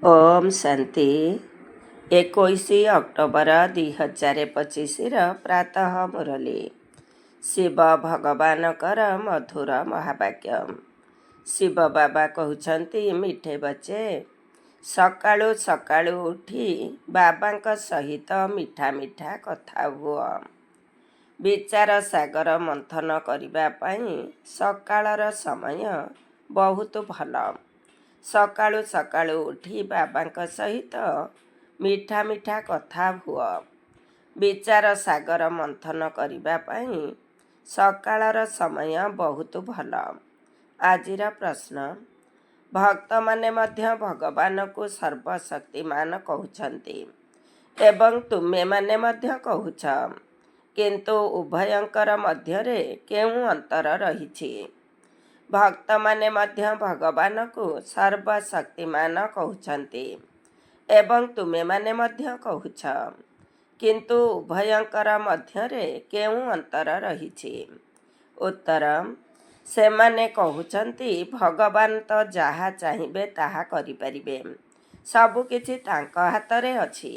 ଓମ୍ ଶାନ୍ତି। 21 October 2025ର ପ୍ରାତଃ ମୁରଲୀ। ଶିବ ଭଗବାନଙ୍କର ମଧୁର ମହାବାକ୍ୟ। ଶିବ ବାବା କହୁଛନ୍ତି, ମିଠେ ବଚେ, ସକାଳୁ ସକାଳୁ ଉଠି ବାବାଙ୍କ ସହିତ ମିଠା ମିଠା କଥା ହୁଅ। ବିଚାର ସାଗର ମନ୍ଥନ କରିବା ପାଇଁ ସକାଳର ସମୟ ବହୁତ ଭଲ। ସକାଳୁ ସକାଳୁ ଉଠି ବାବାଙ୍କ ସହିତ ମିଠା ମିଠା କଥା ହୁଅ। ବିଚାର ସାଗର ମନ୍ଥନ କରିବା ପାଇଁ ସକାଳର ସମୟ ବହୁତ ଭଲ। ଆଜିର ପ୍ରଶ୍ନ, ଭକ୍ତମାନେ ମଧ୍ୟ ଭଗବାନଙ୍କୁ ସର୍ବଶକ୍ତିମାନ କହୁଛନ୍ତି ଏବଂ ତୁମେମାନେ ମଧ୍ୟ କହୁଛ, କିନ୍ତୁ ଉଭୟଙ୍କର ମଧ୍ୟରେ କେଉଁ ଅନ୍ତର ରହିଛି? ଭକ୍ତମାନେ ମଧ୍ୟ ଭଗବାନଙ୍କୁ ସର୍ବଶକ୍ତିମାନ କହୁଛନ୍ତି ଏବଂ ତୁମେମାନେ ମଧ୍ୟ କହୁଛ, କିନ୍ତୁ ଉଭୟଙ୍କର ମଧ୍ୟରେ କେଉଁ ଅନ୍ତର ରହିଛି? ଉତ୍ତର, ସେମାନେ କହୁଛନ୍ତି ଭଗବାନ ତ ଯାହା ଚାହିଁବେ ତାହା କରିପାରିବେ, ସବୁକିଛି ତାଙ୍କ ହାତରେ ଅଛି।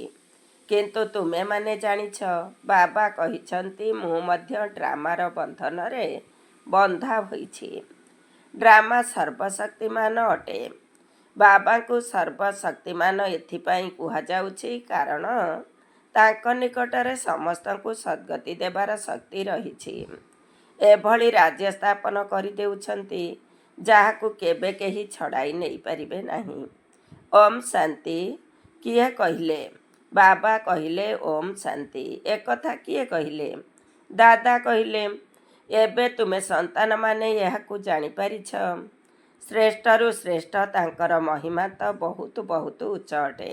କିନ୍ତୁ ତୁମେମାନେ ଜାଣିଛ, ବାବା କହିଛନ୍ତି ମୁଁ ମଧ୍ୟ ଡ୍ରାମାର ବନ୍ଧନରେ ବନ୍ଧା ହୋଇଛି। ଡ୍ରାମା ସର୍ବଶକ୍ତିମାନ ଅଟେ। ବାବାଙ୍କୁ ସର୍ବଶକ୍ତିମାନ ଏଥିପାଇଁ କୁହାଯାଉଛି କାରଣ ତାଙ୍କ ନିକଟରେ ସମସ୍ତଙ୍କୁ ସଦ୍ଗତି ଦେବାର ଶକ୍ତି ରହିଛି। ଏଭଳି ରାଜ୍ୟ ସ୍ଥାପନ କରିଦେଉଛନ୍ତି ଯାହାକୁ କେବେ କେହି ଛଡ଼ାଇ ନେଇପାରିବେ ନାହିଁ। ଓମ୍ ଶାନ୍ତି। କିଏ କହିଲେ? ବାବା କହିଲେ ଓମ୍ ଶାନ୍ତି। ଏକଥା କିଏ କହିଲେ? ଦାଦା କହିଲେ। ଏବେ ତୁମେ ସନ୍ତାନମାନେ ଏହାକୁ ଜାଣିପାରିଛ। ଶ୍ରେଷ୍ଠରୁ ଶ୍ରେଷ୍ଠ ତାଙ୍କର ମହିମା ତ ବହୁତ ବହୁତ ଉଚ୍ଚ ଅଟେ।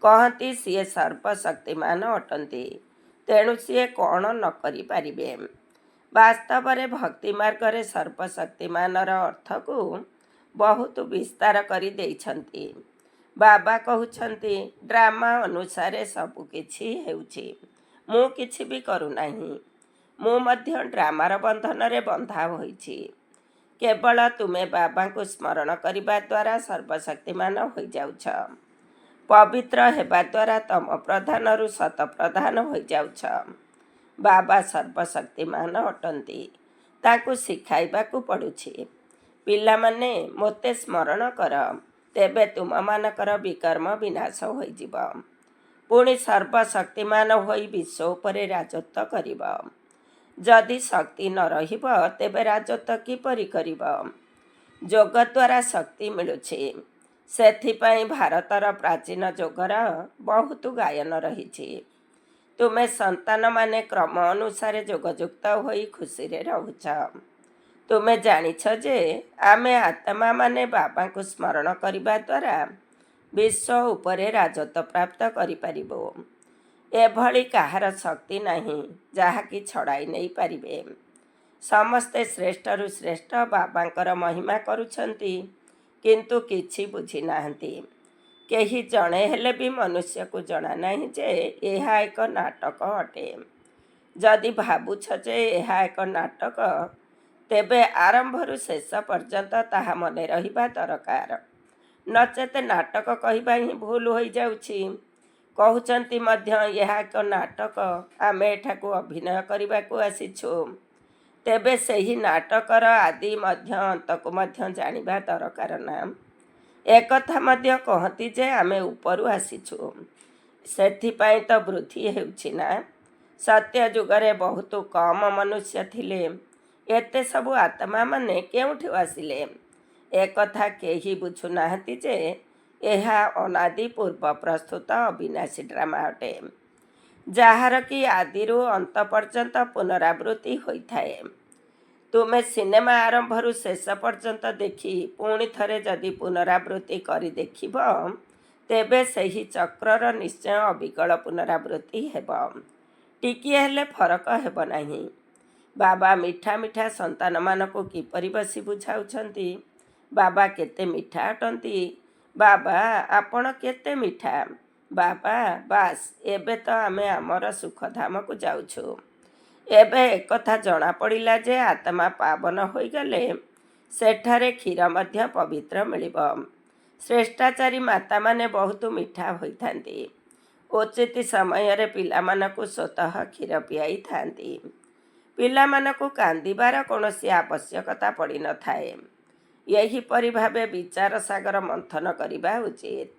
କହନ୍ତି ସିଏ ସର୍ବଶକ୍ତିମାନ ଅଟନ୍ତି, ତେଣୁ ସିଏ କ'ଣ ନ କରିପାରିବେ? ବାସ୍ତବରେ ଭକ୍ତି ମାର୍ଗରେ ସର୍ବଶକ୍ତିମାନର ଅର୍ଥକୁ ବହୁତ ବିସ୍ତାର କରି ଦେଇଛନ୍ତି। ବାବା କହୁଛନ୍ତି, ଡ୍ରାମା ଅନୁସାରେ ସବୁ କିଛି ହେଉଛି, ମୁଁ କିଛି ବି କରୁନାହିଁ। ମୁଁ ମଧ୍ୟ ଡ୍ରାମାର ବନ୍ଧନରେ ବନ୍ଧା ହୋଇଛି। କେବଳ ତୁମେ ବାବାଙ୍କୁ ସ୍ମରଣ କରିବା ଦ୍ୱାରା ସର୍ବଶକ୍ତିମାନ ହୋଇଯାଉଛ। ପବିତ୍ର ହେବା ଦ୍ୱାରା ତମ ପ୍ରଧାନରୁ ଶତ ପ୍ରଧାନ ହୋଇଯାଉଛ। ବାବା ସର୍ବଶକ୍ତିମାନ ଅଟନ୍ତି, ତାଙ୍କୁ ଶିଖାଇବାକୁ ପଡ଼ୁଛି। ପିଲାମାନେ, ମୋତେ ସ୍ମରଣ କର, ତେବେ ତୁମମାନଙ୍କର ବିକର୍ମ ବିନାଶ ହୋଇଯିବ। ପୁଣି ସର୍ବଶକ୍ତିମାନ ହୋଇ ବିଶ୍ୱ ଉପରେ ରାଜତ୍ୱ କରିବ। ଯଦି ଶକ୍ତି ନ ରହିବ ତେବେ ରାଜତ୍ୱ କିପରି କରିବ? ଯୋଗ ଦ୍ୱାରା ଶକ୍ତି ମିଳୁଛି। ସେଥିପାଇଁ ଭାରତର ପ୍ରାଚୀନ ଯୋଗର ବହୁତ ଗାୟନ ରହିଛି। ତୁମେ ସନ୍ତାନମାନେ କ୍ରମ ଅନୁସାରେ ଯୋଗଯୁକ୍ତ ହୋଇ ଖୁସିରେ ରହୁଛ। ତୁମେ ଜାଣିଛ ଯେ ଆମେ ଆତ୍ମାମାନେ ବାବାଙ୍କୁ ସ୍ମରଣ କରିବା ଦ୍ୱାରା ବିଶ୍ୱ ଉପରେ ରାଜତ୍ୱ ପ୍ରାପ୍ତ କରିପାରିବୁ। ଏଭଳି କାହାର ଶକ୍ତି ନାହିଁ ଯାହାକି ଛଡ଼ାଇ ନେଇପାରିବେ। ସମସ୍ତେ ଶ୍ରେଷ୍ଠରୁ ଶ୍ରେଷ୍ଠ ବାବାଙ୍କର ମହିମା କରୁଛନ୍ତି, କିନ୍ତୁ କିଛି ବୁଝିନାହାନ୍ତି। କେହି ଜଣେ ହେଲେ ବି ମନୁଷ୍ୟକୁ ଜଣା ନାହିଁ ଯେ ଏହା ଏକ ନାଟକ ଅଟେ। ଯଦି ଭାବୁଛ ଯେ ଏହା ଏକ ନାଟକ, ତେବେ ଆରମ୍ଭରୁ ଶେଷ ପର୍ଯ୍ୟନ୍ତ ତାହା ମନେ ରହିବା ଦରକାର। ନଚେତ୍ ନାଟକ କହିବା ହିଁ ଭୁଲ ହୋଇଯାଉଛି। କହୁଛନ୍ତି ମଧ୍ୟ ଏହା ଏକ ନାଟକ, ଆମେ ଏଠାକୁ ଅଭିନୟ କରିବାକୁ ଆସିଛୁ। ତେବେ ସେହି ନାଟକର ଆଦି ମଧ୍ୟ ଅନ୍ତକୁ ମଧ୍ୟ ଜାଣିବା ଦରକାର ନା? ଏକଥା ମଧ୍ୟ କହନ୍ତି ଯେ ଆମେ ଉପରୁ ଆସିଛୁ, ସେଥିପାଇଁ ତ ବୃଦ୍ଧି ହେଉଛି ନା? ସତ୍ୟ ଯୁଗରେ ବହୁତ କମ ମନୁଷ୍ୟ ଥିଲେ, ଏତେ ସବୁ ଆତ୍ମାମାନେ କେଉଁଠୁ ଆସିଲେ? ଏକଥା କେହି ବୁଝୁନାହାନ୍ତି ଯେ ଏହା ଅନାଦି ପୂର୍ବ ପ୍ରସ୍ତୁତ ଅବିନାଶୀ ଡ୍ରାମା ଅଟେ, ଯାହାର କି ଆଦିରୁ ଅନ୍ତ ପର୍ଯ୍ୟନ୍ତ ପୁନରାବୃତ୍ତି ହୋଇଥାଏ। ତୁମେ ସିନେମା ଆରମ୍ଭରୁ ଶେଷ ପର୍ଯ୍ୟନ୍ତ ଦେଖି ପୁଣି ଥରେ ଯଦି ପୁନରାବୃତ୍ତି କରି ଦେଖିବ, ତେବେ ସେହି ଚକ୍ରର ନିଶ୍ଚୟ ଅବିକଳ ପୁନରାବୃତ୍ତି ହେବ। ଟିକିଏ ହେଲେ ଫରକ ହେବ ନାହିଁ। ବାବା ମିଠା ମିଠା ସନ୍ତାନମାନଙ୍କୁ କିପରି ବସି ବୁଝାଉଛନ୍ତି, ବାବା କେତେ ମିଠା ଅଟନ୍ତି। ବାବା, ଆପଣ କେତେ ମିଠା। ବାବା, ବାସ୍, ଏବେ ତ ଆମେ ଆମର ସୁଖଧାମକୁ ଯାଉଛୁ। ଏବେ ଏକଥା ଜଣାପଡ଼ିଲା ଯେ ଆତ୍ମା ପାବନ ହୋଇଗଲେ ସେଠାରେ କ୍ଷୀର ମଧ୍ୟ ପବିତ୍ର ମିଳିବ। ଶ୍ରେଷ୍ଠାଚାରୀ ମାତାମାନେ ବହୁତ ମିଠା ହୋଇଥାନ୍ତି। ଉଚିତ ସମୟରେ ପିଲାମାନଙ୍କୁ ସ୍ୱତଃ କ୍ଷୀର ପିଆଇଥାନ୍ତି। ପିଲାମାନଙ୍କୁ କାନ୍ଦିବାର କୌଣସି ଆବଶ୍ୟକତା ପଡ଼ିନଥାଏ। ଏହିପରି ଭାବେ ବିଚାର ସାଗର ମନ୍ଥନ କରିବା ଉଚିତ।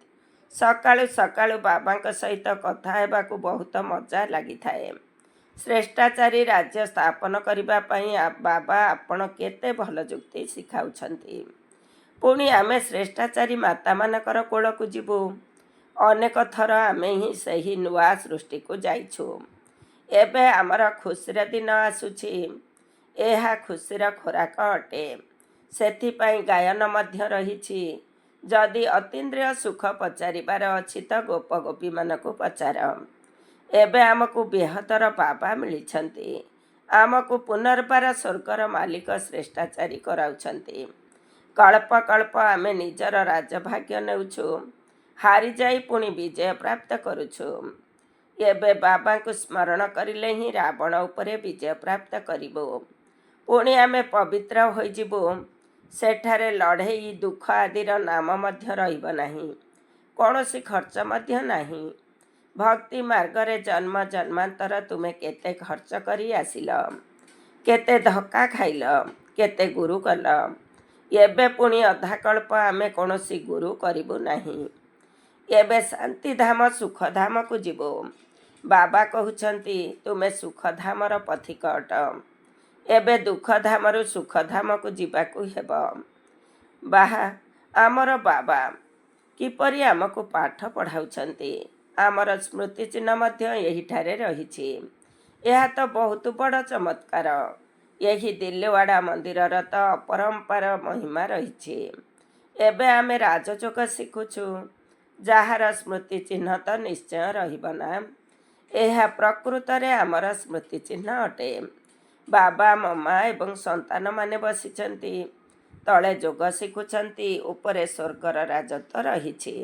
ସକାଳୁ ସକାଳୁ ବାବାଙ୍କ ସହିତ କଥା ହେବାକୁ ବହୁତ ମଜା ଲାଗିଥାଏ। ଶ୍ରେଷ୍ଠାଚାରୀ ରାଜ୍ୟ ସ୍ଥାପନ କରିବା ପାଇଁ ବାବା ଆପଣ କେତେ ଭଲ ଯୁକ୍ତି ଶିଖାଉଛନ୍ତି। ପୁଣି ଆମେ ଶ୍ରେଷ୍ଠାଚାରୀ ମାତାମାନଙ୍କର କୋଳକୁ ଯିବୁ। ଅନେକ ଥର ଆମେ ହିଁ ସେହି ନୂଆ ସୃଷ୍ଟିକୁ ଯାଇଛୁ। ଏବେ ଆମର ଖୁସିର ଦିନ ଆସୁଛି। ଏହା ଖୁସିର ଖୋରାକ ଅଟେ। ସେଥିପାଇଁ ଗାୟନ ମଧ୍ୟ ରହିଛି। ଯଦି ଅତୀନ୍ଦ୍ରିୟ ସୁଖ ପଚାରିବାର ଅଛି ତ ଗୋପ ଗୋପୀମାନଙ୍କୁ ପଚାର। ଏବେ ଆମକୁ ବେହତର ବାବା ମିଳିଛନ୍ତି। ଆମକୁ ପୁନର୍ବାର ସ୍ୱର୍ଗର ମାଲିକ ଶ୍ରେଷ୍ଠାଚାରୀ କରାଉଛନ୍ତି। କଳ୍ପ କଳ୍ପ ଆମେ ନିଜର ରାଜଭାଗ୍ୟ ନେଉଛୁ। ହାରିଯାଇ ପୁଣି ବିଜୟ ପ୍ରାପ୍ତ କରୁଛୁ। ଏବେ ବାବାଙ୍କୁ ସ୍ମରଣ କରିଲେ ହିଁ ରାବଣ ଉପରେ ବିଜୟ ପ୍ରାପ୍ତ କରିବୁ। ପୁଣି ଆମେ ପବିତ୍ର ହୋଇଯିବୁ। ସେଠାରେ ଲଢ଼େଇ ଦୁଃଖ ଆଦିର ନାମ ମଧ୍ୟ ରହିବ ନାହିଁ। କୌଣସି ଖର୍ଚ୍ଚ ମଧ୍ୟ ନାହିଁ। ଭକ୍ତି ମାର୍ଗରେ ଜନ୍ମ ଜନ୍ମାନ୍ତର ତୁମେ କେତେ ଖର୍ଚ୍ଚ କରି ଆସିଲ, କେତେ ଧକ୍କା ଖାଇଲ, କେତେ ଗୁରୁ କଲ। ଏବେ ପୁଣି ଅଧାକଳ୍ପ ଆମେ କୌଣସି ଗୁରୁ କରିବୁ ନାହିଁ। ଏବେ ଶାନ୍ତିଧାମ ସୁଖଧାମକୁ ଯିବୁ। ବାବା କହୁଛନ୍ତି ତୁମେ ସୁଖଧାମର ପଥିକ ଅଟ। ଏବେ ଦୁଃଖଧାମରୁ ସୁଖଧାମକୁ ଯିବାକୁ ହେବ। ଆମର ବାବା କିପରି ଆମକୁ ପାଠ ପଢ଼ାଉଛନ୍ତି। ଆମର ସ୍ମୃତି ଚିହ୍ନ ମଧ୍ୟ ଏହିଠାରେ ରହିଛି। ଏହା ତ ବହୁତ ବଡ଼ ଚମତ୍କାର। ଏହି ଦିଲ୍ଲୀୱାଡ଼ା ମନ୍ଦିରର ତ ଅପରମ୍ପାର ମହିମା ରହିଛି। ଏବେ ଆମେ ରାଜଯୋଗ ଶିଖୁଛୁ। ଯାହାର ସ୍ମୃତି ଚିହ୍ନ ତ ନିଶ୍ଚୟ ରହିବ ନା। ଏହା ପ୍ରକୃତରେ ଆମର ସ୍ମୃତି ଚିହ୍ନ ଅଟେ। ବାବା ମମା ଏବଂ ସନ୍ତାନମାନେ ବସିଛନ୍ତି। ତଳେ ଯୋଗ ଶିଖୁଛନ୍ତି। ଉପରେ ସ୍ୱର୍ଗର ରାଜତ୍ୱ ରହିଛି।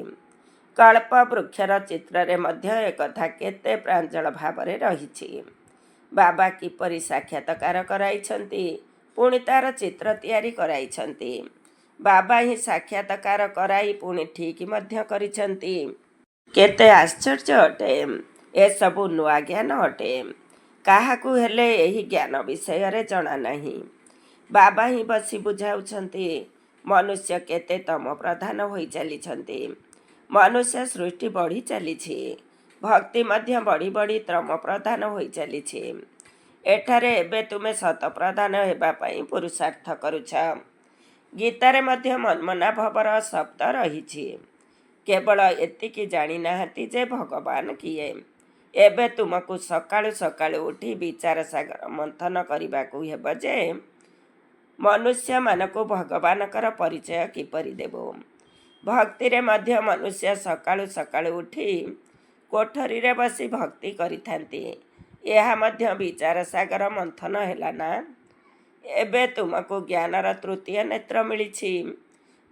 କଳ୍ପ ବୃକ୍ଷର ଚିତ୍ରରେ ମଧ୍ୟ ଏକଥା କେତେ ପ୍ରାଞ୍ଜଳ ଭାବରେ ରହିଛି। ବାବା କିପରି ସାକ୍ଷାତକାର କରାଇଛନ୍ତି, ପୁଣି ତା'ର ଚିତ୍ର ତିଆରି କରାଇଛନ୍ତି। ବାବା ହିଁ ସାକ୍ଷାତକାର କରାଇ ପୁଣି ଠିକ୍ ମଧ୍ୟ କରିଛନ୍ତି। କେତେ ଆଶ୍ଚର୍ଯ୍ୟ ଅଟେ। ଏସବୁ ନୂଆ ଜ୍ଞାନ ଅଟେ। କାହାକୁ ହେଲେ ଏହି ଜ୍ଞାନ ବିଷୟରେ ଜଣା ନାହିଁ। ବାବା ହିଁ ବସି ବୁଝାଉଛନ୍ତି। ମନୁଷ୍ୟ କେତେ ତମ ପ୍ରଧାନ ହୋଇ ଚାଲିଛନ୍ତି। ମନୁଷ୍ୟ ସୃଷ୍ଟି ବଢ଼ି ଚାଲିଛି। ଭକ୍ତି ମଧ୍ୟ ବଢ଼ି ବଢ଼ି ତମ ପ୍ରଧାନ ହୋଇ ଚାଲିଛି। ଏଠାରେ ଏବେ ତୁମେ ଶତପ୍ରଧାନ ହେବା ପାଇଁ ପୁରୁଷାର୍ଥ କରୁଛ। ଗୀତାରେ ମଧ୍ୟ ମନ୍ମନାଭବର ଶବ୍ଦ ରହିଛି। କେବଳ ଏତିକି ଜାଣିନାହାନ୍ତି ଯେ ଭଗବାନ କିଏ। ଏବେ ତୁମକୁ ସକାଳୁ ସକାଳୁ ଉଠି ବିଚାର ସାଗର ମନ୍ଥନ କରିବାକୁ ହେବ ଯେ ମନୁଷ୍ୟମାନଙ୍କୁ ଭଗବାନଙ୍କର ପରିଚୟ କିପରି ଦେବୁ। ଭକ୍ତିରେ ମଧ୍ୟ ମନୁଷ୍ୟ ସକାଳୁ ସକାଳୁ ଉଠି କୋଠରୀରେ ବସି ଭକ୍ତି କରିଥାନ୍ତି। ଏହା ମଧ୍ୟ ବିଚାର ସାଗର ମନ୍ଥନ ହେଲା ନା। ଏବେ ତୁମକୁ ଜ୍ଞାନର ତୃତୀୟ ନେତ୍ର ମିଳିଛି।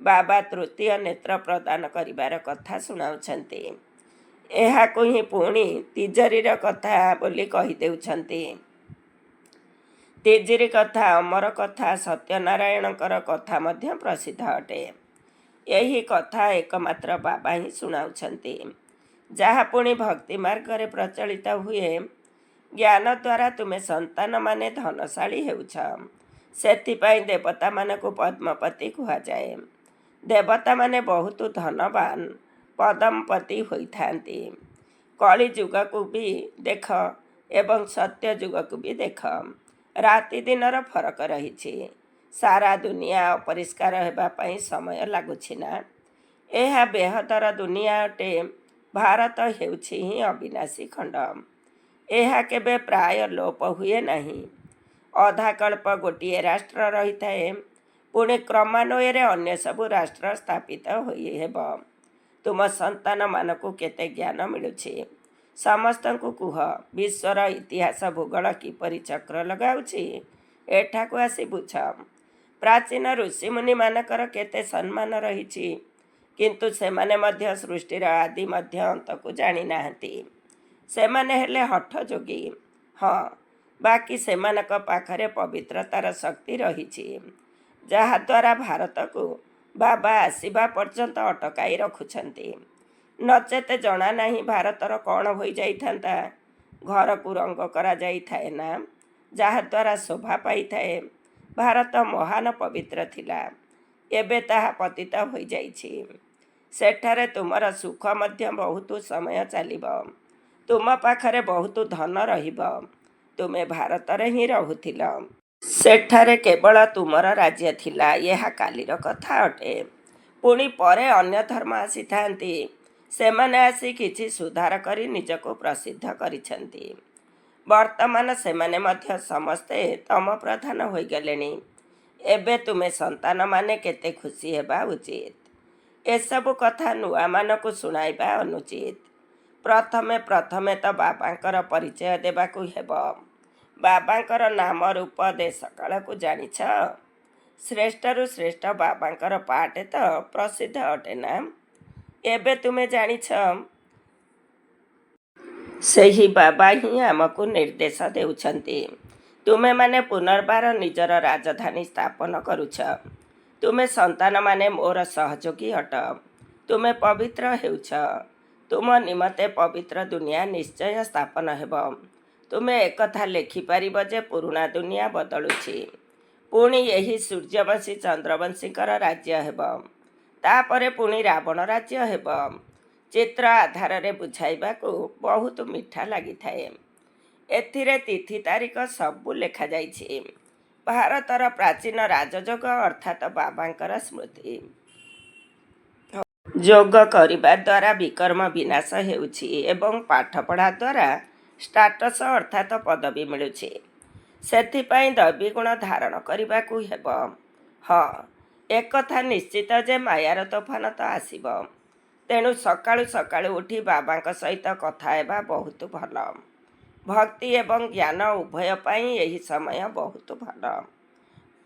ବାବା ତୃତୀୟ ନେତ୍ର ପ୍ରଦାନ କରିବାର କଥା ଶୁଣାଉଛନ୍ତି। ଏହାକୁ ହିଁ ପୁଣି ତିଜୋରିର କଥା ବୋଲି କହିଦେଉଛନ୍ତି। ତିଜୋରି କଥା, ଅମର କଥା, ସତ୍ୟନାରାୟଣଙ୍କର କଥା ମଧ୍ୟ ପ୍ରସିଦ୍ଧ ଅଟେ। ଏହି କଥା ଏକମାତ୍ର ବାବା ହିଁ ଶୁଣାଉଛନ୍ତି, ଯାହା ପୁଣି ଭକ୍ତି ମାର୍ଗରେ ପ୍ରଚଳିତ ହୁଏ। ଜ୍ଞାନ ଦ୍ୱାରା ତୁମେ ସନ୍ତାନମାନେ ଧନଶାଳୀ ହେଉଛ। ସେଥିପାଇଁ ଦେବତାମାନଙ୍କୁ ପଦ୍ମପତି କୁହାଯାଏ। ଦେବତାମାନେ ବହୁତ ଧନବାନ, ପଦମପତି ହୋଇଥାନ୍ତି। କଳି ଯୁଗକୁ ବି ଦେଖ ଏବଂ ସତ୍ୟ ଯୁଗକୁ ବି ଦେଖ। ରାତି ଦିନର ଫରକ ରହିଛି। ସାରା ଦୁନିଆ ଅପରିଷ୍କାର ହେବା ପାଇଁ ସମୟ ଲାଗୁଛି ନା। ଏହା ବେହଦର ଦୁନିଆ ଅଟେ। ଭାରତ ହେଉଛି ହିଁ ଅବିନାଶୀ ଖଣ୍ଡ। ଏହା କେବେ ପ୍ରାୟ ଲୋପ ହୁଏ ନାହିଁ। ଅଧାକଳ୍ପ ଗୋଟିଏ ରାଷ୍ଟ୍ର ରହିଥାଏ। ପୁଣି କ୍ରମାନ୍ୱୟରେ ଅନ୍ୟ ସବୁ ରାଷ୍ଟ୍ର ସ୍ଥାପିତ ହୋଇ ହେବ। ତୁମ ସନ୍ତାନମାନଙ୍କୁ କେତେ ଜ୍ଞାନ ମିଳୁଛି ସମସ୍ତଙ୍କୁ କୁହ। ବିଶ୍ୱର ଇତିହାସ ଭୂଗୋଳ କିପରି ଚକ୍ର ଲଗାଉଛି ଏଠାକୁ ଆସି ବୁଝ। ପ୍ରାଚୀନ ଋଷିମୁନିମାନଙ୍କର କେତେ ସମ୍ମାନ ରହିଛି, କିନ୍ତୁ ସେମାନେ ମଧ୍ୟ ସୃଷ୍ଟିର ଆଦି ମଧ୍ୟ ଅନ୍ତକୁ ଜାଣିନାହାନ୍ତି। ସେମାନେ ହେଲେ ହଠ ଯୋଗୀ। ହଁ, ବାକି ସେମାନଙ୍କ ପାଖରେ ପବିତ୍ରତାର ଶକ୍ତି ରହିଛି, ଯାହାଦ୍ୱାରା ଭାରତକୁ ବାବା ଆସିବା ପର୍ଯ୍ୟନ୍ତ ଅଟକାଇ ରଖୁଛନ୍ତି। ନଚେତ ଜଣା ନାହିଁ ଭାରତର କ'ଣ ହୋଇଯାଇଥାନ୍ତା। ଘରକୁ ରଙ୍ଗ କରାଯାଇଥାଏ ନା, ଯାହାଦ୍ୱାରା ଶୋଭା ପାଇଥାଏ। ଭାରତ ମହାନ ପବିତ୍ର ଥିଲା, ଏବେ ତାହା ପତିତ ହୋଇଯାଇଛି। ସେଠାରେ ତୁମର ସୁଖ ମଧ୍ୟ ବହୁତ ସମୟ ଚାଲିବ। ତୁମ ପାଖରେ ବହୁତ ଧନ ରହିବ। ତୁମେ ଭାରତରେ ହିଁ ରହୁଥିଲ। ସେଠାରେ କେବଳ ତୁମର ରାଜ୍ୟ ଥିଲା, ଏହା କାଲିର କଥା ଅଟେ। ପୁଣି ପରେ ଅନ୍ୟ ଧର୍ମ ଆସିଥାନ୍ତି। ସେମାନେ ଆସି କିଛି ସୁଧାର କରି ନିଜକୁ ପ୍ରସିଦ୍ଧ କରିଛନ୍ତି। ବର୍ତ୍ତମାନ ସେମାନେ ମଧ୍ୟ ସମସ୍ତେ ତମ ପ୍ରଧାନ ହୋଇଗଲେଣି। ଏବେ ତୁମେ ସନ୍ତାନମାନେ କେତେ ଖୁସି ହେବା ଉଚିତ। ଏସବୁ କଥା ନୂଆମାନଙ୍କୁ ଶୁଣାଇବା ଅନୁଚିତ। ପ୍ରଥମେ ତ ବାବାଙ୍କର ପରିଚୟ ଦେବାକୁ ହେବ। ବାବାଙ୍କର ନାମ ରୂପ ଦେଶ କାଳକୁ ଜାଣିଛ। ଶ୍ରେଷ୍ଠରୁ ଶ୍ରେଷ୍ଠ ବାବାଙ୍କର ପାଠ ତ ପ୍ରସିଦ୍ଧ ଅଟେ ନା। ଏବେ ତୁମେ ଜାଣିଛ, ସେହି ବାବା ହିଁ ଆମକୁ ନିର୍ଦ୍ଦେଶ ଦେଉଛନ୍ତି। ତୁମେମାନେ ପୁନର୍ବାର ନିଜର ରାଜଧାନୀ ସ୍ଥାପନ କରୁଛ। ତୁମେ ସନ୍ତାନମାନେ ମୋର ସହଯୋଗୀ ଅଟ। ତୁମେ ପବିତ୍ର ହେଉଛ। ତୁମ ନିମନ୍ତେ ପବିତ୍ର ଦୁନିଆ ନିଶ୍ଚୟ ସ୍ଥାପନ ହେବ। ତୁମେ ଏକଥା ଲେଖିପାରିବ ଯେ ପୁରୁଣା ଦୁନିଆ ବଦଳୁଛି। ପୁଣି ଏହି ସୂର୍ଯ୍ୟବଂଶୀ ଚନ୍ଦ୍ରବଂଶୀଙ୍କର ରାଜ୍ୟ ହେବ। ତାପରେ ପୁଣି ରାବଣ ରାଜ୍ୟ ହେବ। ଚିତ୍ର ଆଧାରରେ ବୁଝାଇବାକୁ ବହୁତ ମିଠା ଲାଗିଥାଏ। ଏଥିରେ ତିଥି ତାରିଖ ସବୁ ଲେଖାଯାଇଛି। ଭାରତର ପ୍ରାଚୀନ ରାଜଯୋଗ ଅର୍ଥାତ୍ ବାବାଙ୍କର ସ୍ମୃତି। ଯୋଗ କରିବା ଦ୍ୱାରା ବିକର୍ମ ବିନାଶ ହେଉଛି ଏବଂ ପାଠପଢ଼ା ଦ୍ୱାରା ଷ୍ଟାଟସ୍ ଅର୍ଥାତ୍ ପଦବୀ ମିଳୁଛି। ସେଥିପାଇଁ ଦୈବୀଗୁଣ ଧାରଣ କରିବାକୁ ହେବ। ହଁ, ଏକଥା ନିଶ୍ଚିତ ଯେ ମାୟାର ତୋଫାନ ତ ଆସିବ। ତେଣୁ ସକାଳୁ ସକାଳୁ ଉଠି ବାବାଙ୍କ ସହିତ କଥା ହେବା ବହୁତ ଭଲ। ଭକ୍ତି ଏବଂ ଜ୍ଞାନ ଉଭୟ ପାଇଁ ଏହି ସମୟ ବହୁତ ଭଲ।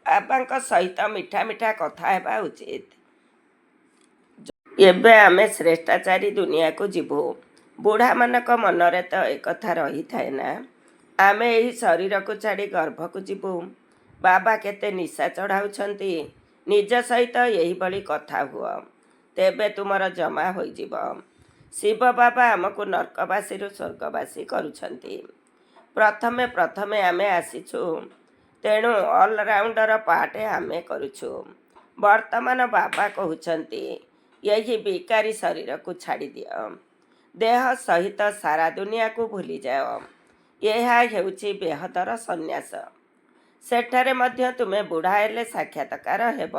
ବାବାଙ୍କ ସହିତ ମିଠା ମିଠା କଥା ହେବା ଉଚିତ। ଏବେ ଆମେ ଶ୍ରେଷ୍ଠାଚାରୀ ଦୁନିଆକୁ ଯିବୁ। ବୁଢ଼ାମାନଙ୍କ ମନରେ ତ ଏକଥା ରହିଥାଏ ନା, ଆମେ ଏହି ଶରୀରକୁ ଛାଡ଼ି ଗର୍ଭକୁ ଯିବୁ। ବାବା କେତେ ନିଶା ଚଢ଼ାଉଛନ୍ତି। ନିଜ ସହିତ ଏହିଭଳି କଥା ହୁଅ, ତେବେ ତୁମର ଜମା ହୋଇଯିବ। ଶିବ ବାବା ଆମକୁ ନର୍କବାସୀରୁ ସ୍ୱର୍ଗବାସୀ କରୁଛନ୍ତି। ପ୍ରଥମେ ଆମେ ଆସିଛୁ, ତେଣୁ ଅଲରାଉଣ୍ଡର ପାଠ ଆମେ କରୁଛୁ। ବର୍ତ୍ତମାନ ବାବା କହୁଛନ୍ତି, ଏହି ବିକାରୀ ଶରୀରକୁ ଛାଡ଼ିଦିଅ। ଦେହ ସହିତ ସାରା ଦୁନିଆକୁ ଭୁଲିଯାଅ। ଏହା ହେଉଛି ବେହଦର ସନ୍ନ୍ୟାସ। ସେଠାରେ ମଧ୍ୟ ତୁମେ ବୁଢ଼ା ହେଲେ ସାକ୍ଷାତକାର ହେବ।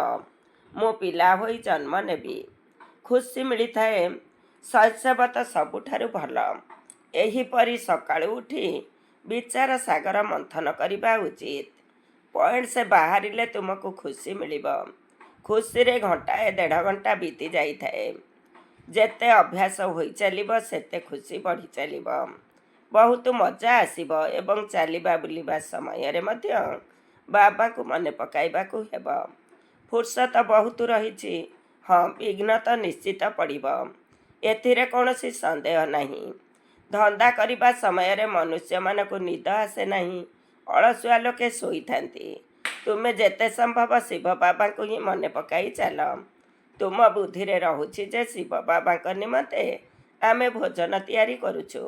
ମୁଁ ପିଲା ହୋଇ ଜନ୍ମ ନେବି। ଖୁସି ମିଳିଥାଏ। ଶୈଶବ ତ ସବୁଠାରୁ ଭଲ। ଏହିପରି ସକାଳୁ ଉଠି ବିଚାର ସାଗର ମନ୍ଥନ କରିବା ଉଚିତ। ପଏଣ୍ଟସ୍ ବାହାରିଲେ ତୁମକୁ ଖୁସି ମିଳିବ। ଖୁସିରେ ଘଣ୍ଟାଏ 1.5 ଘଣ୍ଟା ବିତି ଯାଇଥାଏ। ଯେତେ ଅଭ୍ୟାସ ହୋଇ ଚାଲିବ ସେତେ ଖୁସି ବଢ଼ି ଚାଲିବ। ବହୁତ ମଜା ଆସିବ ଏବଂ ଚାଲିବା ବୁଲିବା ସମୟରେ ମଧ୍ୟ ବାବାଙ୍କୁ ମନେ ପକାଇବାକୁ ହେବ। ଫୁର୍ସତ ବହୁତ ରହିଛି। ହଁ, ବିଘ୍ନ ତ ନିଶ୍ଚିତ ପଡ଼ିବ, ଏଥିରେ କୌଣସି ସନ୍ଦେହ ନାହିଁ। ଧନ୍ଦା କରିବା ସମୟରେ ମନୁଷ୍ୟମାନଙ୍କୁ ନିଦ ଆସେ ନାହିଁ। ଅଳସୁଆ ଲୋକେ ଶୋଇଥାନ୍ତି। ତୁମେ ଯେତେ ସମ୍ଭବ ଶିବ ବାବାଙ୍କୁ ହିଁ ମନେ ପକାଇ ଚାଲ। ତୁମ ବୁଦ୍ଧିରେ ରହୁଛି ଯେ ଶିବ ବାବାଙ୍କ ନିମନ୍ତେ ଆମେ ଭୋଜନ ତିଆରି କରୁଛୁ।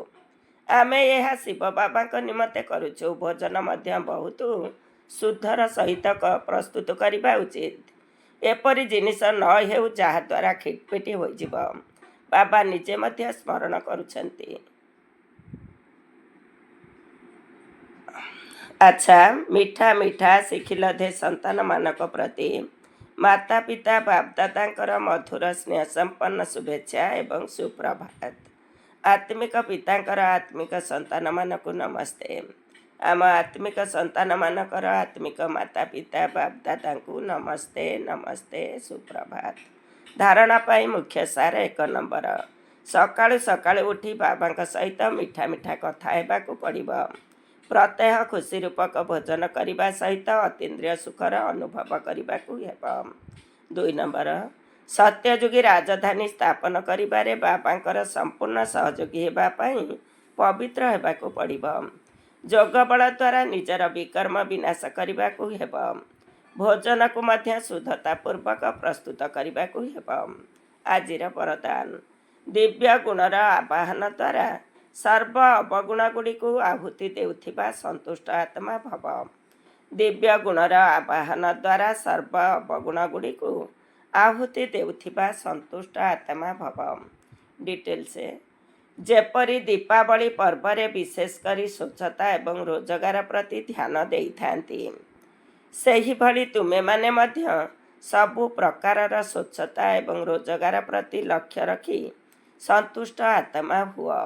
ଆମେ ଏହା ଶିବ ବାବାଙ୍କ ନିମନ୍ତେ କରୁଛୁ। ଭୋଜନ ମଧ୍ୟ ବହୁତ ଶୁଦ୍ଧର ସହିତ ପ୍ରସ୍ତୁତ କରିବା ଉଚିତ। ଏପରି ଜିନିଷ ନ ହେଉ ଯାହାଦ୍ୱାରା ଖିଟପିଟି ହୋଇଯିବ। ବାବା ନିଜେ ମଧ୍ୟ ସ୍ମରଣ କରୁଛନ୍ତି। ଆଚ୍ଛା, ମିଠା ମିଠା ଶିଖିଲ ଧେ ସନ୍ତାନମାନଙ୍କ ପ୍ରତି ମାତା ପିତା ବାପଦାଦାଙ୍କର ମଧୁର ସ୍ନେହ ସମ୍ପନ୍ନ ଶୁଭେଚ୍ଛା ଏବଂ ସୁପ୍ରଭାତ। ଆତ୍ମିକ ପିତାଙ୍କର ଆତ୍ମିକ ସନ୍ତାନମାନଙ୍କୁ ନମସ୍ତେ। ଆମ ଆତ୍ମିକ ସନ୍ତାନମାନଙ୍କର ଆତ୍ମିକ ମାତା ପିତା ବାପଦାଦାଙ୍କୁ ନମସ୍ତେ ନମସ୍ତେ, ସୁପ୍ରଭାତ। ଧାରଣା ପାଇଁ ମୁଖ୍ୟ ସାର 1 ନମ୍ବର। ସକାଳୁ ସକାଳୁ ଉଠି ବାବାଙ୍କ ସହିତ ମିଠା ମିଠା କଥା ହେବାକୁ ପଡ଼ିବ। ପ୍ରତ୍ୟହ ଖୁସି ରୂପକ ଭୋଜନ କରିବା ସହିତ ଅତୀନ୍ଦ୍ରିୟ ସୁଖର ଅନୁଭବ କରିବାକୁ ହେବ। 2 ନମ୍ବର, ସତ୍ୟଯୁଗୀ ରାଜଧାନୀ ସ୍ଥାପନ କରିବାରେ ବାବାଙ୍କର ସମ୍ପୂର୍ଣ୍ଣ ସହଯୋଗୀ ହେବା ପାଇଁ ପବିତ୍ର ହେବାକୁ ପଡ଼ିବ। ଯୋଗ ବଳ ଦ୍ୱାରା ନିଜର ବିକର୍ମ ବିନାଶ କରିବାକୁ ହେବ। ଭୋଜନକୁ ମଧ୍ୟ ଶୁଦ୍ଧତାପୂର୍ବକ ପ୍ରସ୍ତୁତ କରିବାକୁ ହେବ। ଆଜିର ବରଦାନ। ଦିବ୍ୟ ଗୁଣର ଆବାହନ ଦ୍ୱାରା ସର୍ବ ଅବଗୁଣ ଗୁଡ଼ିକୁ ଆହୁତି ଦେଉଥିବା ସନ୍ତୁଷ୍ଟ ଆତ୍ମା ଭବ। ଦିବ୍ୟ ଗୁଣର ଆବାହନ ଦ୍ୱାରା ସର୍ବ ଅବଗୁଣ ଗୁଡ଼ିକୁ ଆହୁତି ଦେଉଥିବା ସନ୍ତୁଷ୍ଟ ଆତ୍ମା ଭବ। ଡିଟେଲ୍ସ। ଯେପରି ଦୀପାବଳି ପର୍ବରେ ବିଶେଷ କରି ସ୍ୱଚ୍ଛତା ଏବଂ ରୋଜଗାର ପ୍ରତି ଧ୍ୟାନ ଦେଇଥାନ୍ତି, ସେହିଭଳି ତୁମେମାନେ ମଧ୍ୟ ସବୁ ପ୍ରକାରର ସ୍ୱଚ୍ଛତା ଏବଂ ରୋଜଗାର ପ୍ରତି ଲକ୍ଷ୍ୟ ରଖି ସନ୍ତୁଷ୍ଟ ଆତ୍ମା ହୁଅ।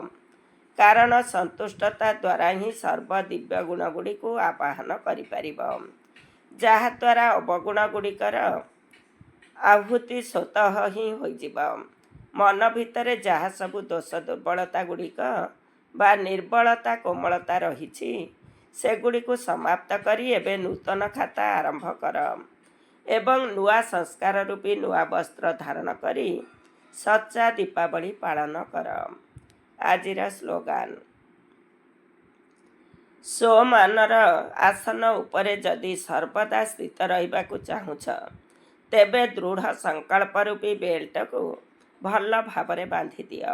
କାରଣ ସନ୍ତୁଷ୍ଟତା ଦ୍ୱାରା ହିଁ ସର୍ବ ଦିବ୍ୟ ଗୁଣ ଗୁଡ଼ିକୁ ଆବାହନ କରିପାରିବ, ଯାହାଦ୍ୱାରା ଅବଗୁଣ ଗୁଡ଼ିକର ଆହୁତି ସ୍ୱତଃ ହିଁ ହୋଇଯିବ। ମନ ଭିତରେ ଯାହା ସବୁ ଦୋଷ ଦୁର୍ବଳତା ଗୁଡ଼ିକ ବା ନିର୍ବଳତା କୋମଳତା ରହିଛି, ସେଗୁଡ଼ିକୁ ସମାପ୍ତ କରି ଏବେ ନୂତନ ଖାତା ଆରମ୍ଭ କର ଏବଂ ନୂଆ ସଂସ୍କାର ରୂପୀ ନୂଆ ବସ୍ତ୍ର ଧାରଣ କରି ସଚ୍ଚା ଦୀପାବଳି ପାଳନ କର। ଆଜିର ସ୍ଲୋଗାନ। ସୋମାନର ଆସନ ଉପରେ ଯଦି ସର୍ବଦା ସ୍ଥିତ ରହିବାକୁ ଚାହୁଁଛ, ତେବେ ଦୃଢ଼ ସଂକଳ୍ପ ରୂପୀ ବେଲ୍ଟକୁ ଭଲ ଭାବରେ ବାନ୍ଧିଦିଅ।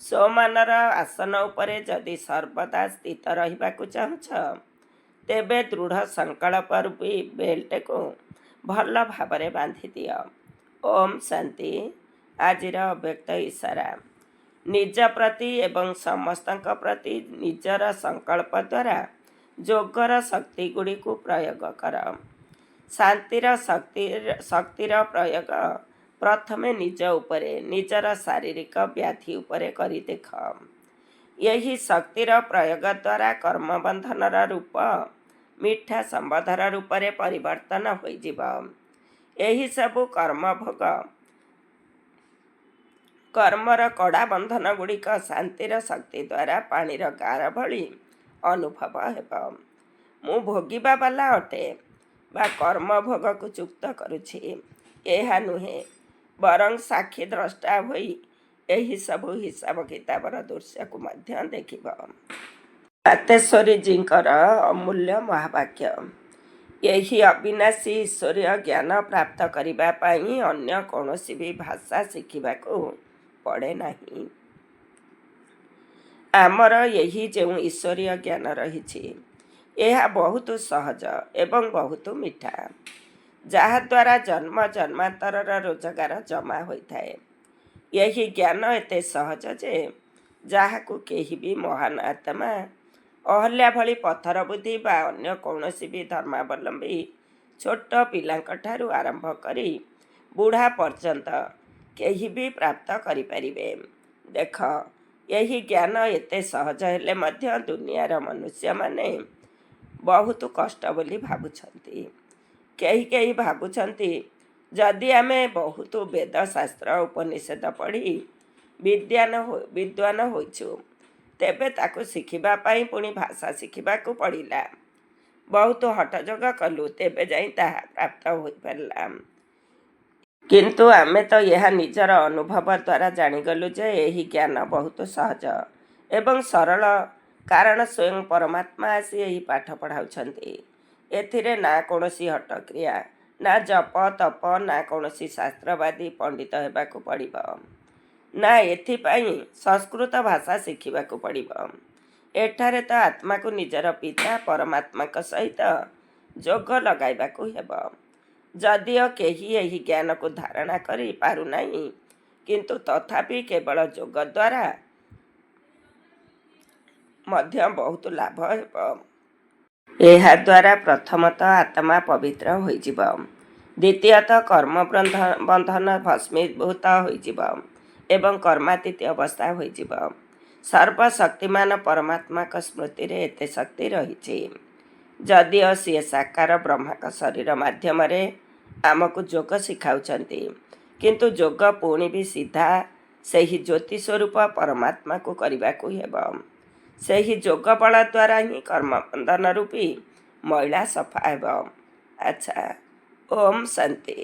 ସୋମାନର ଆସନ ଉପରେ ଯଦି ସର୍ବଦା ସ୍ଥିତ ରହିବାକୁ ଚାହୁଁଛ, ତେବେ ଦୃଢ଼ ସଂକଳ୍ପ ରୂପୀ ବେଲ୍ଟକୁ ଭଲ ଭାବରେ ବାନ୍ଧିଦିଅ। ଓମ୍ ଶାନ୍ତି। ଆଜିର ଅବ୍ୟକ୍ତ ଇସାରା। ନିଜ ପ୍ରତି ଏବଂ ସମସ୍ତଙ୍କ ପ୍ରତି ନିଜର ସଂକଳ୍ପ ଦ୍ୱାରା ଯୋଗର ଶକ୍ତି ଗୁଡ଼ିକୁ ପ୍ରୟୋଗ କର। ଶାନ୍ତିର ଶକ୍ତିର ପ୍ରୟୋଗ ପ୍ରଥମେ ନିଜ ଉପରେ, ନିଜର ଶାରୀରିକ ବ୍ୟାଧି ଉପରେ କରି ଦେଖ। ଏହି ଶକ୍ତିର ପ୍ରୟୋଗ ଦ୍ୱାରା କର୍ମବନ୍ଧନର ରୂପ ମିଠା ସମ୍ବନ୍ଧର ରୂପରେ ପରିବର୍ତ୍ତନ ହୋଇଯିବ। ଏହିସବୁ କର୍ମର କଡ଼ା ବନ୍ଧନ ଗୁଡ଼ିକ ଶାନ୍ତିର ଶକ୍ତି ଦ୍ୱାରା ପାଣିର ଗାର ଭଳି ଅନୁଭବ ହେବ। ମୁଁ ଭୋଗିବା ବାଲା ଅଟେ ବା କର୍ମ ଭୋଗକୁ ଯୁକ୍ତ କରୁଛି, ଏହା ନୁହେଁ, ବରଂ ସାକ୍ଷୀ ଦ୍ରଷ୍ଟା ହୋଇ ଏହିସବୁ ହିସାବ କିତାବର ଦୃଶ୍ୟକୁ ମଧ୍ୟ ଦେଖିବ। ମାତେଶ୍ୱରୀଜୀଙ୍କର ଅମୂଲ୍ୟ ମହାବାକ୍ୟ। ଏହି ଅବିନାଶୀ ଈଶ୍ୱରୀୟ ଜ୍ଞାନ ପ୍ରାପ୍ତ କରିବା ପାଇଁ ଅନ୍ୟ କୌଣସି ବି ଭାଷା ଶିଖିବାକୁ ପଡ଼େ ନାହିଁ। ଆମର ଏହି ଯେଉଁ ଈଶ୍ୱରୀୟ ଜ୍ଞାନ ରହିଛି, ଏହା ବହୁତ ସହଜ ଏବଂ ବହୁତ ମିଠା, ଯାହାଦ୍ୱାରା ଜନ୍ମ ଜନ୍ମାନ୍ତରର ରୋଜଗାର ଜମା ହୋଇଥାଏ। ଏହି ଜ୍ଞାନ ଏତେ ସହଜ ଯେ ଯାହାକୁ କେହି ବି ମହାନ ଆତ୍ମା ଅହଲ୍ୟା ଭଳି ପଥର ବୁଦ୍ଧି ବା ଅନ୍ୟ କୌଣସି ବି ଧର୍ମାବଲମ୍ବୀ ଛୋଟ ପିଲାଙ୍କ ଠାରୁ ଆରମ୍ଭ କରି ବୁଢ଼ା ପର୍ଯ୍ୟନ୍ତ କେହି ବି ପ୍ରାପ୍ତ କରିପାରିବେ। ଦେଖ, ଏହି ଜ୍ଞାନ ଏତେ ସହଜ ହେଲେ ମଧ୍ୟ ଦୁନିଆର ମନୁଷ୍ୟମାନେ ବହୁତ କଷ୍ଟ ବୋଲି ଭାବୁଛନ୍ତି। କେହି କେହି ଭାବୁଛନ୍ତି, ଯଦି ଆମେ ବହୁତ ବେଦଶାସ୍ତ୍ର ଉପନିଷେଦ ପଢ଼ି ବିଦ୍ୱାନ ହୋଇଛୁ, ତେବେ ତାକୁ ଶିଖିବା ପାଇଁ ପୁଣି ଭାଷା ଶିଖିବାକୁ ପଡ଼ିଲା। ବହୁତ ହଠଯୋଗ କଲୁ, ତେବେ ଯାଇ ତାହା ପ୍ରାପ୍ତ ହୋଇପାରିଲା। କିନ୍ତୁ ଆମେ ତ ଏହା ନିଜର ଅନୁଭବ ଦ୍ୱାରା ଜାଣିଗଲୁ ଯେ ଏହି ଜ୍ଞାନ ବହୁତ ସହଜ ଏବଂ ସରଳ, କାରଣ ସ୍ୱୟଂ ପରମାତ୍ମା ଆସି ଏହି ପାଠ ପଢ଼ାଉଛନ୍ତି। ଏଥିରେ ନା କୌଣସି ହଠକ୍ରିୟା, ନା ଜପ ତପ, ନା କୌଣସି ଶାସ୍ତ୍ରବାଦୀ ପଣ୍ଡିତ ହେବାକୁ ପଡ଼ିବ, ନା ଏଥିପାଇଁ ସଂସ୍କୃତ ଭାଷା ଶିଖିବାକୁ ପଡ଼ିବ। ଏଠାରେ ତ ଆତ୍ମାକୁ ନିଜର ପିତା ପରମାତ୍ମାଙ୍କ ସହିତ ଯୋଗ ଲଗାଇବାକୁ ହେବ। ଯଦିଓ କେହି ଏହି ଜ୍ଞାନକୁ ଧାରଣା କରି ପାରୁନାହିଁ, କିନ୍ତୁ ତଥାପି କେବଳ ଯୋଗ ଦ୍ୱାରା ମଧ୍ୟ ବହୁତ ଲାଭ ହେବ। ଏହାଦ୍ୱାରା ପ୍ରଥମତଃ ଆତ୍ମା ପବିତ୍ର ହୋଇଯିବ, ଦ୍ୱିତୀୟତଃ କର୍ମ ବନ୍ଧନ ଭସ୍ମୀଭୂତ ହୋଇଯିବ ଏବଂ କର୍ମାତୀତ ଅବସ୍ଥା ହୋଇଯିବ। ସର୍ବଶକ୍ତିମାନ ପରମାତ୍ମାଙ୍କ ସ୍ମୃତିରେ ଏତେ ଶକ୍ତି ରହିଛି। ଯଦିଓ ସିଏ ସାକାର ବ୍ରହ୍ମାଙ୍କ ଶରୀର ମାଧ୍ୟମରେ ଆମକୁ ଯୋଗ ଶିଖାଉଛନ୍ତି, କିନ୍ତୁ ଯୋଗ ପୁଣି ବି ସିଧା ସେହି ଜ୍ୟୋତି ସ୍ୱରୂପ ପରମାତ୍ମାକୁ କରିବାକୁ ହେବ। ସେହି ଯୋଗ ବଳ ଦ୍ୱାରା ହିଁ କର୍ମବନ୍ଧନ ରୂପୀ ମଇଳା ସଫା ହେବ। ଆଚ୍ଛା, ଓମ୍ ଶାନ୍ତି।